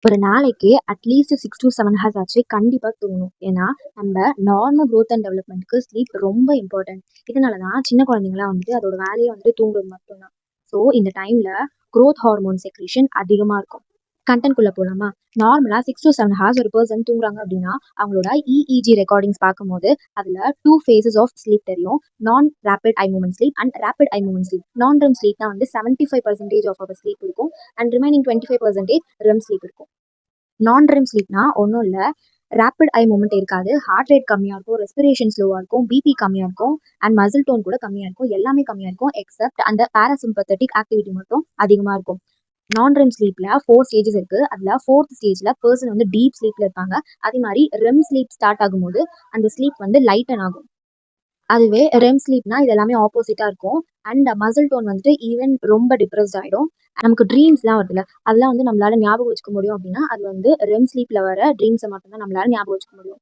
ஒரு நாளைக்கு at least 6 to 7 hours ஆச்சு கண்டிப்பாக தூங்கணும். ஏன்னா நம்ம நார்மல் growth அண்ட் டெவலப்மெண்ட்க்கு ஸ்லீப் ரொம்ப இம்பார்ட்டன்ட். இதனால தான் சின்ன குழந்தைங்களாம் அதோட வேலையை தூங்குறது மட்டும்தான். ஸோ இந்த டைமில் growth ஹார்மோன் செக்ரீஷன் அதிகமாக இருக்கும். கண்டென்ட்குள்ளே போகலாமா? நார்மலாக 6 to 7 ஹார்ஸ் ஒரு பர்சன் தூங்குறாங்க அப்படின்னா அவங்களோட இஇஜி ரெக்கார்டிங்ஸ் பார்க்கும்போது அதில் 2 phases ஆஃப் ஸ்லீப் தெரியும். Non rapid eye movement sleep and rapid eye movement sleep. Non REM ஸ்லீப்னா 75% ஆஃப் அவர் ஸ்லீப் இருக்கும் அண்ட் ரிமைனிங் 25% ரெம் ஸ்லீப் இருக்கும். நான் ரெம் ஸ்லீப்னா ஒன்றும் இல்லை, ரேபிட் ஐ மூமெண்ட் இருக்காது, ஹார்ட் ரேட் கம்மியாக இருக்கும், ரெஸ்பிரேஷன் ஸ்லோவாக இருக்கும், பிபி கம்மியாக இருக்கும் அண்ட் மசில் டோன் கூட கம்மியாக இருக்கும். எல்லாமே கம்மியாக இருக்கும் எக்ஸப்ட் அந்த பேராசிம்பத்தட்டிக் ஆக்டிவிட்டி மட்டும் அதிகமாக இருக்கும். நான் ரெம் ஸ்லீப்ல 4 ஸ்டேஜஸ் இருக்கு. அதுல 4th ஸ்டேஜ்ல பர்சன் டீப் ஸ்லீப்ல இருப்பாங்க. அதே மாதிரி ரெம் ஸ்லீப் ஸ்டார்ட் ஆகும்போது அந்த ஸ்லீப் லைட்டன் ஆகும். அதுவே ரெம் ஸ்லீப்னா இது எல்லாமே ஆப்போசிட்டா இருக்கும் அண்ட் மசில் டோன் ஈவன் ரொம்ப டிப்ரெஸ்ட் ஆயிடும். நமக்கு ட்ரீம்ஸ்லாம் வருதுல்ல, அதெல்லாம் நம்மளால ஞாபகம் வச்சுக்க முடியும் அப்படின்னா அது ரெம் ஸ்லீப்ல வர ட்ரீம்ஸை மட்டும்தான் நம்மளால ஞாபகம் வச்சுக்க முடியும்.